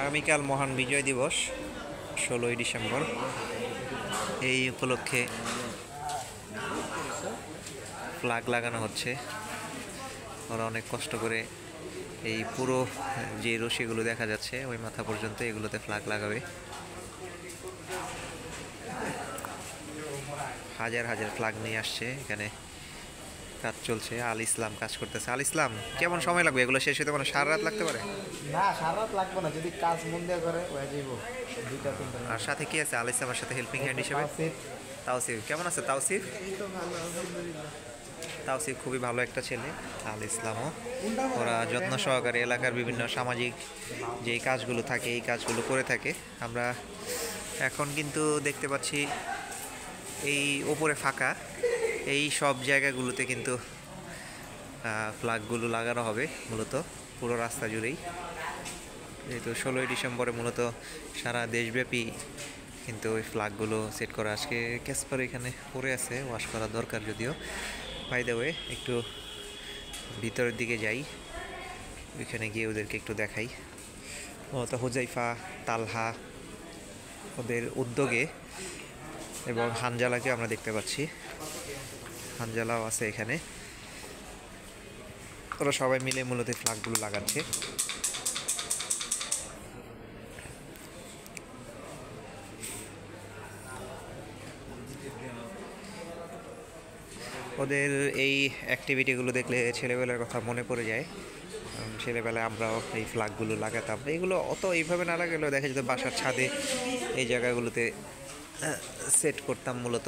আগামীকাল মহান বিজয় দিবস 16ই ডিসেম্বর। এই উপলক্ষে ফ্ল্যাগ লাগানো হচ্ছে। ওরা অনেক কষ্ট করে এই পুরো যে রশিগুলো দেখা যাচ্ছে ওই মাথা পর্যন্ত এগুলোতে ফ্ল্যাগ লাগাবে। হাজার হাজার ফ্ল্যাগ নিয়ে আসছে, এখানে কাজ চলছে। আল ইসলাম কাজ করতেছে। আল ইসলাম, কেমন সময় লাগবে এগুলো শেষ হতে? মানে সারা রাত লাগতে পারে? না, সারা রাত লাগবে না, যদি কাজ মন দিয়ে করে হয়ে যাইব। দুইটা তিনটা। আর সাথে কি আছে আল ইসলামের সাথে হেল্পিং হ্যান্ড হিসেবে? তাওসিফ। কেমন আছে তাওসিফ? তাওসিফ খুবই ভালো একটা ছেলে। আল ইসলামও, ওরা যত্ন সহকারে এলাকার বিভিন্ন সামাজিক যেই কাজগুলো থাকে এই কাজগুলো করে থাকে। আমরা এখন কিন্তু দেখতে পাচ্ছি এই ওপরে ফাঁকা, এই সব জায়গাগুলোতে কিন্তু ফ্ল্যাগগুলো লাগানো হবে মূলত পুরো রাস্তা জুড়েই। যেহেতু 16ই ডিসেম্বরে মূলত সারা দেশব্যাপী কিন্তু ওই ফ্ল্যাগগুলো সেট করা। আজকে ক্যাসপার এখানে পড়ে আছে, ওয়াশ করা দরকার যদিও। বাই দ্য ওয়ে, একটু ভিতরের দিকে যাই, ওইখানে গিয়ে ওদেরকে একটু দেখাই। তো হুজাইফা, তালহা ওদের উদ্যোগে, এবং হানজালাকে আমরা দেখতে পাচ্ছি, হানজালাও আছে এখানে। ওরা সবাই মিলে মূলত ফ্ল্যাগগুলো লাগাচ্ছে। ওদের এই অ্যাক্টিভিটিগুলো দেখলে ছেলেবেলার কথা মনে পড়ে যায়। ছেলেবেলায় আমরাও এই ফ্ল্যাগগুলো লাগাতাম। এগুলো অত এইভাবে না লাগালেও দেখা যেত বাসার ছাদে এই জায়গাগুলোতে সেট করতাম মূলত।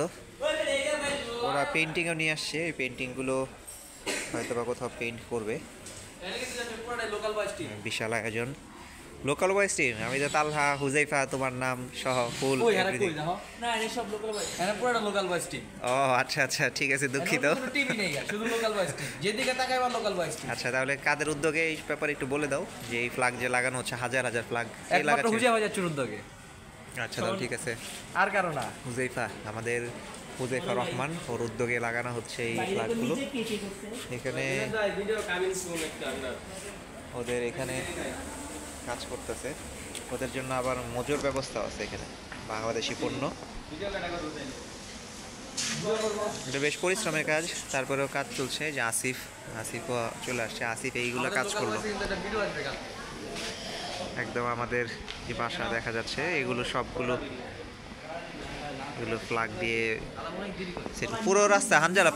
ওরা পেন্টিংও নিয়ে আসছে, এই পেন্টিংগুলো হয়তো বা কোথাও পেন্ট করবে। বিশাল আয়োজন। Local boys team. আমি তো তালহা, হুজাইফা, তোমার নাম সহ ফুল। ও আচ্ছা আচ্ছা, ঠিক আছে, দুঃখিত। আচ্ছা, তাহলে কাদের উদ্যোগে এই ব্যাপারে একটু বলে দাও, যে এই ফ্ল্যাগ যে লাগানো হচ্ছে, হাজার হাজার ফ্ল্যাগ উদ্যোগে। আচ্ছা, তাহলে ঠিক আছে। আর কারণ না, হুজাইফা, আমাদের হুজাইফা রহমান, ওর উদ্যোগে লাগানো হচ্ছে এই ফ্ল্যাগগুলো। এখানে ওদের এখানে কাজ করতেছে, ওদের জন্য আবার মজুর ব্যবস্থা আছে এখানে, বাংলাদেশি পণ্য। এটা বেশ পরিশ্রমের কাজ, তারপরেও কাজ চলছে। যে আসিফও চলে আসছে। আসিফ এইগুলো কাজ করলো। একদম আমাদের যে বাসা দেখা যাচ্ছে, এগুলো সবগুলো এগুলো ফ্ল্যাগ দিয়ে পুরো রাস্তা। হানজালা,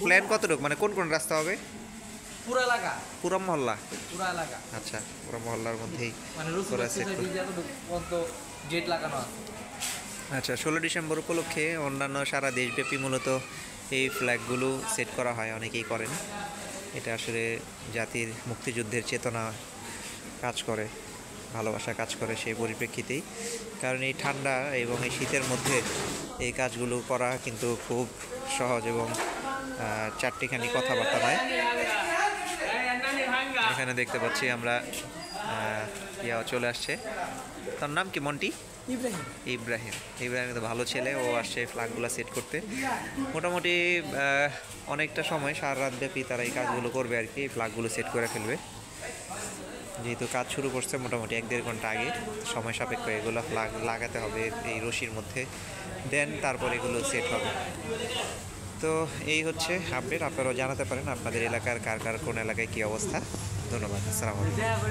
প্ল্যান কতটুকু, মানে কোন কোন রাস্তা হবে? পুরো এলাকা, পুরো মহল্লা। পুরো এলাকা, আচ্ছা, পুরো মহল্লার মধ্যেই মানে গেট লাগানো আছে। আচ্ছা, 16 ডিসেম্বর উপলক্ষে অন্যান্য সারা দেশব্যাপী মূলত এই ফ্ল্যাগগুলো সেট করা হয়, অনেকেই করেন। এটা আসলে জাতির মুক্তিযুদ্ধের চেতনা কাজ করে, ভালোবাসা কাজ করে সেই পরিপ্রেক্ষিতেই। কারণ এই ঠান্ডা এবং এই শীতের মধ্যে এই কাজগুলো করা কিন্তু খুব সহজ, এবং চারটিখানি কথাবার্তা নয়। এখানে দেখতে পাচ্ছি আমরা ইয়াও চলে আসছে। তার নাম কি? মন্টি? ইব্রাহিম। ইব্রাহিম তো ভালো ছেলে, ও আসছে ফ্ল্যাগগুলো সেট করতে। মোটামুটি অনেকটা সময়, সারা রাত ব্যাপী তারা এই কাজগুলো করবে আর কি, এই ফ্ল্যাগগুলো সেট করে ফেলবে। যেহেতু কাজ শুরু করছে মোটামুটি 1-1.5 ঘন্টা আগে, সময় সাপেক্ষ এগুলো ফ্ল্যাগ লাগাতে হবে এই রশির মধ্যে, দেন তারপর এগুলো সেট হবে। তো এই হচ্ছে আপডেট। আপনারাও জানাতে পারেন আপনাদের এলাকার কার কার কোন এলাকায় কী অবস্থা। ধন্যবাদ। আসসালামু আলাইকুম।